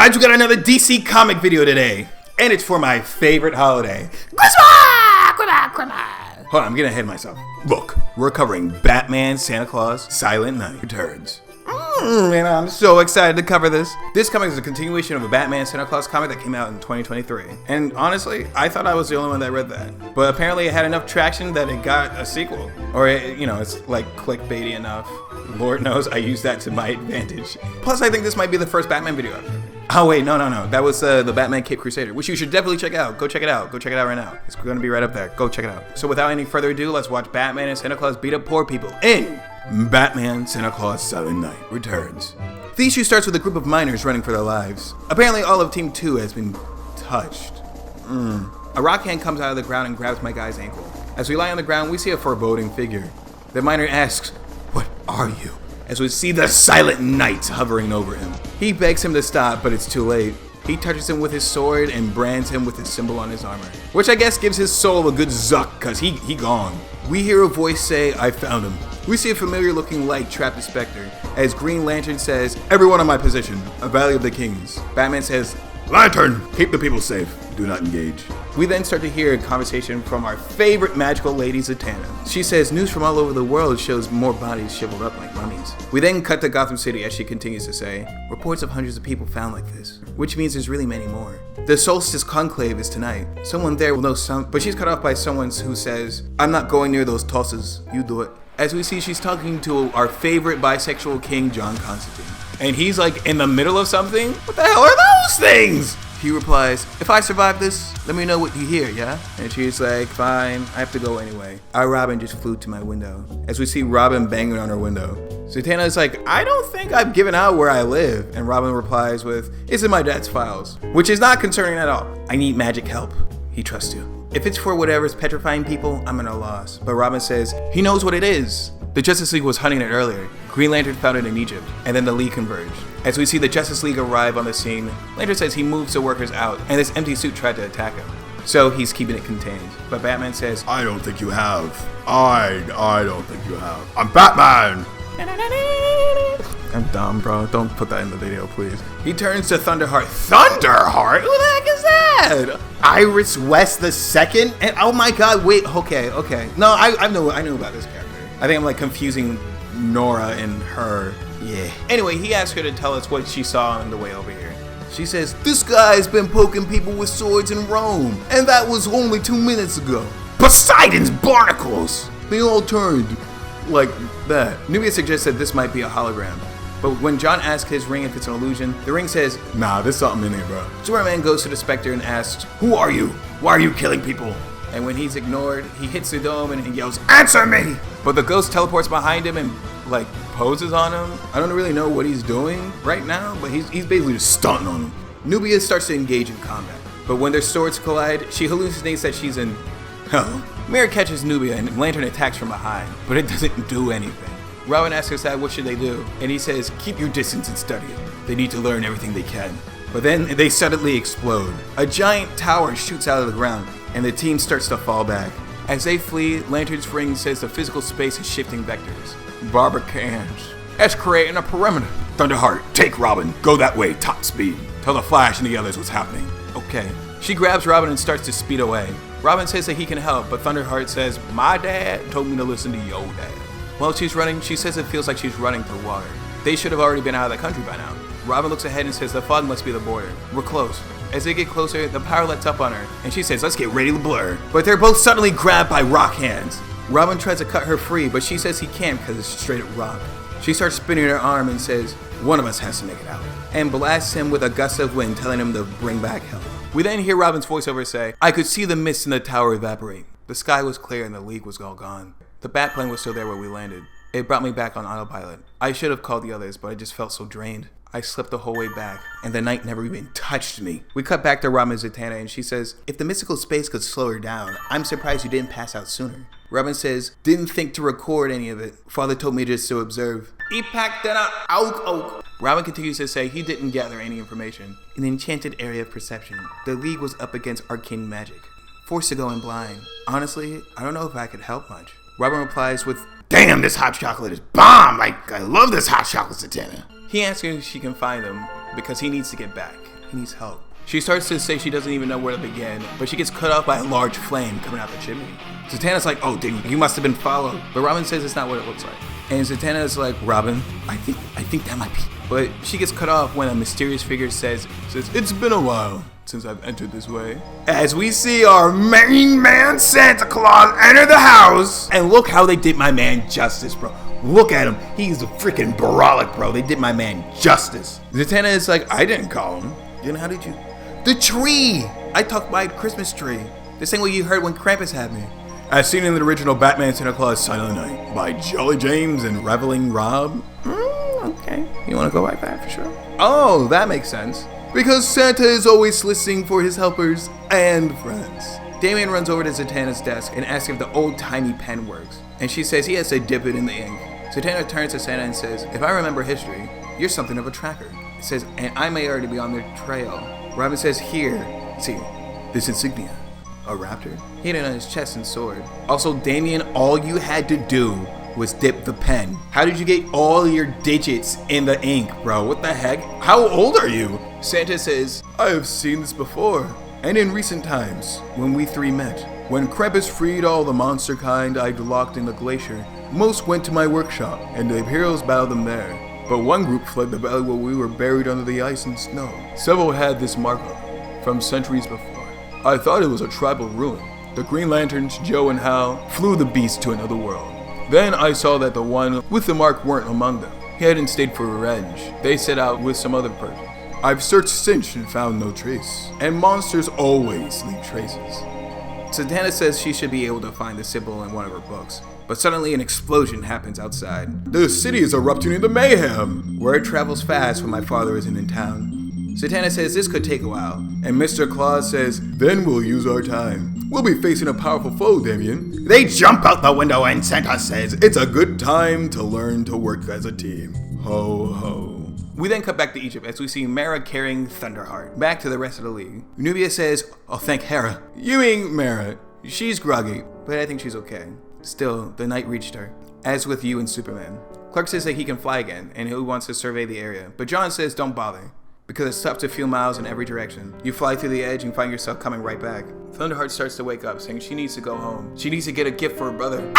Guys, we got another DC comic video today, and it's for my favorite holiday, Christmas! Hold on, I'm getting ahead of myself. Look, we're covering Batman, Santa Claus, Silent Night Returns. And I'm so excited to cover this. This comic is a continuation of a Batman Santa Claus comic that came out in 2023. And honestly, I thought I was the only one that read that. But apparently it had enough traction that it got a sequel. Or, it's like clickbaity enough. Lord knows I use that to my advantage. Plus, I think this might be the first Batman video I've ever. Oh wait, no. That was the Batman Cape Crusader, which you should definitely check out. Go check it out. Go check it out right now. It's going to be right up there. Go check it out. So without any further ado, let's watch Batman and Santa Claus beat up poor people in Batman Santa Claus Silent Night Returns. The issue starts with a group of miners running for their lives. Apparently all of Team 2 has been touched. A rock hand comes out of the ground and grabs my guy's ankle. As we lie on the ground, we see a foreboding figure. The miner asks, "What are you?" As we see the Silent Knight hovering over him. He begs him to stop, but it's too late. He touches him with his sword and brands him with his symbol on his armor, which I guess gives his soul a good zuck, cause he gone. We hear a voice say, "I found him." We see a familiar looking light trap the Spectre, as Green Lantern says, "Everyone on my position, a Valley of the Kings." Batman says, "Lantern, keep the people safe, do not engage." We then start to hear a conversation from our favorite magical lady, Zatanna. She says news from all over the world shows more bodies shriveled up like mummies. We then cut to Gotham City as she continues to say, "Reports of hundreds of people found like this," which means there's really many more. The Solstice Conclave is tonight. Someone there will know some, but she's cut off by someone who says, "I'm not going near those tosses, you do it." As we see, she's talking to our favorite bisexual king, John Constantine. And he's like in the middle of something? What the hell are those things? He replies, "If I survive this, let me know what you hear, yeah?" And she's like, "Fine, I have to go anyway." Our Robin just flew to my window. As we see Robin banging on her window. Zatanna is like, "I don't think I've given out where I live." And Robin replies with, "It's in my dad's files." Which is not concerning at all. "I need magic help. He trusts you. If it's for whatever's petrifying people, I'm at a loss." But Robin says, he knows what it is. The Justice League was hunting it earlier. Green Lantern found it in Egypt, and then the League converged. As we see the Justice League arrive on the scene, Lantern says he moves the workers out, and this empty suit tried to attack him. So he's keeping it contained. But Batman says, "I don't think you have. I don't think you have. I'm Batman!" I'm dumb, bro. Don't put that in the video, please. He turns to Thunderheart. Thunderheart? Who the heck is that? Iris West II? And oh my god, wait, okay. No, I know about this character. I think I'm like confusing Nora and her. Yeah. Anyway, he asked her to tell us what she saw on the way over here. She says, "This guy's been poking people with swords in Rome, and that was only 2 minutes ago. Poseidon's barnacles! They all turned like that." Nubia suggests that this might be a hologram. But when John asks his ring if it's an illusion, the ring says, "Nah, there's something in there, bro." Superman goes to the Spectre and asks, "Who are you? Why are you killing people?" And when he's ignored, he hits the dome and he yells, "Answer me!" But the ghost teleports behind him and poses on him. I don't really know what he's doing right now, but he's basically just stunting on him. Nubia starts to engage in combat. But when their swords collide, she hallucinates that she's in hell. Mirror catches Nubia and Lantern attacks from behind, but it doesn't do anything. Robin asks her dad what should they do, and he says, "Keep your distance and study it. They need to learn everything they can." But then they suddenly explode. A giant tower shoots out of the ground, and the team starts to fall back. As they flee, Lantern's ring says the physical space is shifting vectors. Barbara cans. "That's creating a perimeter." "Thunderheart, take Robin. Go that way, top speed. Tell the Flash and the others what's happening." Okay. She grabs Robin and starts to speed away. Robin says that he can help, but Thunderheart says, "My dad told me to listen to your dad." While she's running, she says it feels like she's running through water. They should have already been out of the country by now. Robin looks ahead and says the fog must be the border. We're close. As they get closer, the power lets up on her, and she says, "Let's get ready to blur." But they're both suddenly grabbed by rock hands. Robin tries to cut her free, but she says he can't because it's straight up rock. She starts spinning her arm and says, "One of us has to make it out," and blasts him with a gust of wind, telling him to bring back help. We then hear Robin's voiceover say, "I could see the mist in the tower evaporate. The sky was clear and the League was all gone. The Batplane was still there where we landed. It brought me back on autopilot. I should have called the others, but I just felt so drained. I slept the whole way back, and the night never even touched me." We cut back to Robin and Zatanna, and she says, "If the mystical space could slow her down, I'm surprised you didn't pass out sooner." Robin says, "Didn't think to record any of it. Father told me just to observe." He packed that out. Robin continues to say he didn't gather any information. In the enchanted area of perception, the League was up against arcane magic. Forced to go in blind. Honestly, I don't know if I could help much. Robin replies with, "Damn, this hot chocolate is bomb! I love this hot chocolate, Zatanna." He asks her if she can find them, because he needs to get back. He needs help. She starts to say she doesn't even know where to begin, but she gets cut off by a large flame coming out the chimney. Zatanna's like, oh, dude, you must have been followed. But Robin says it's not what it looks like. And Zatanna's like, Robin, I think that might be. But she gets cut off when a mysterious figure says, it's been a while since I've entered this way. As we see our main man Santa Claus enter the house. And look how they did my man justice, bro. Look at him. He's freaking brolic, bro. They did my man justice. Zatanna is like, I didn't call him. Then how did you? The tree! I talked by a Christmas tree. The same way you heard when Krampus had me. As seen in the original Batman Santa Claus Silent Night by Jolly James and Reveling Rob. Okay. You want to go like that for sure? Oh, that makes sense. Because Santa is always listening for his helpers and friends. Damien runs over to Zatanna's desk and asks if the old-timey pen works. And she says he has to dip it in the ink. Zatanna turns to Santa and says, if I remember history, you're something of a tracker. It says, and I may already be on their trail. Robin says, here, see, this insignia. A raptor? He had it on his chest and sword. Also, Damien, all you had to do was dip the pen. How did you get all your digits in the ink, bro? What the heck? How old are you? Santa says, I have seen this before. And in recent times, when we three met, when Krampus freed all the monster kind I'd locked in the glacier, most went to my workshop, and the heroes battled them there. But one group fled the valley where we were buried under the ice and snow. Several had this mark on them, from centuries before. I thought it was a tribal ruin. The Green Lanterns, Joe and Hal, flew the beast to another world. Then I saw that the one with the mark weren't among them. He hadn't stayed for revenge. They set out with some other person. I've searched since and found no trace. And monsters always leave traces. Zatanna says she should be able to find the symbol in one of her books. But suddenly an explosion happens outside. The city is erupting into mayhem! Word travels fast when my father isn't in town. Zatanna says this could take a while. And Mr. Claus says, then we'll use our time. We'll be facing a powerful foe, Damien. They jump out the window and Santa says, it's a good time to learn to work as a team. Ho ho. We then cut back to Egypt as we see Mara carrying Thunderheart back to the rest of the league. Nubia says, oh thank Hera. You mean Mara. She's groggy, but I think she's okay. Still, the night reached her, as with you and Superman. Clark says that he can fly again, and he wants to survey the area, but John says don't bother, because it's up to a few miles in every direction. You fly through the edge and find yourself coming right back. Thunderheart starts to wake up, saying she needs to go home. She needs to get a gift for her brother.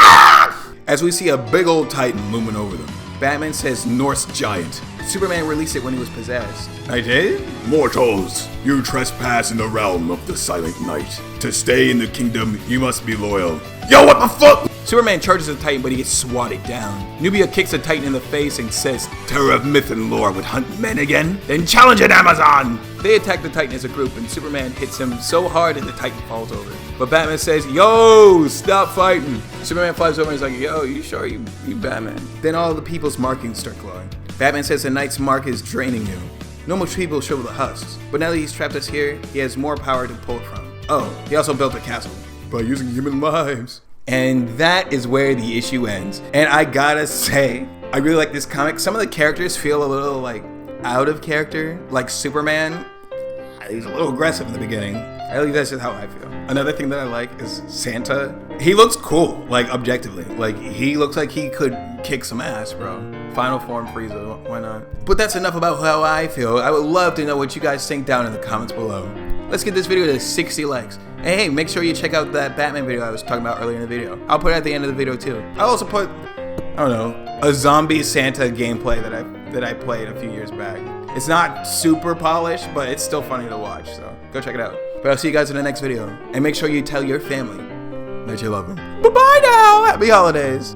As we see a big old titan looming over them. Batman says Norse giant. Superman released it when he was possessed. I did? Mortals, you trespass in the realm of the Silent Night. To stay in the kingdom, you must be loyal. Yo, what the fuck? Superman charges the Titan, but he gets swatted down. Nubia kicks the Titan in the face and says, terror of myth and lore would hunt men again? Then challenge it, Amazon! They attack the Titan as a group, and Superman hits him so hard that the Titan falls over. But Batman says, yo, stop fighting. Superman flies over and is like, yo, you sure you Batman? Then all the people's markings start glowing. Batman says the Knight's mark is draining you. No much people show the husks, but now that he's trapped us here, he has more power to pull from. Oh, he also built a castle by using human lives. And that is where the issue ends. And I gotta say, I really like this comic. Some of the characters feel a little like out of character, like Superman. He's a little aggressive in the beginning. At least that's just how I feel. Another thing that I like is Santa. He looks cool, like objectively. Like he looks like he could kick some ass, bro. Final form Frieza, why not? But that's enough about how I feel. I would love to know what you guys think down in the comments below. Let's get this video to 60 likes. And hey, make sure you check out that Batman video I was talking about earlier in the video. I'll put it at the end of the video too. I'll also put, I don't know, a zombie Santa gameplay that I played a few years back. It's not super polished, but it's still funny to watch, so go check it out. But I'll see you guys in the next video. And make sure you tell your family that you love them. Bye-bye now! Happy holidays!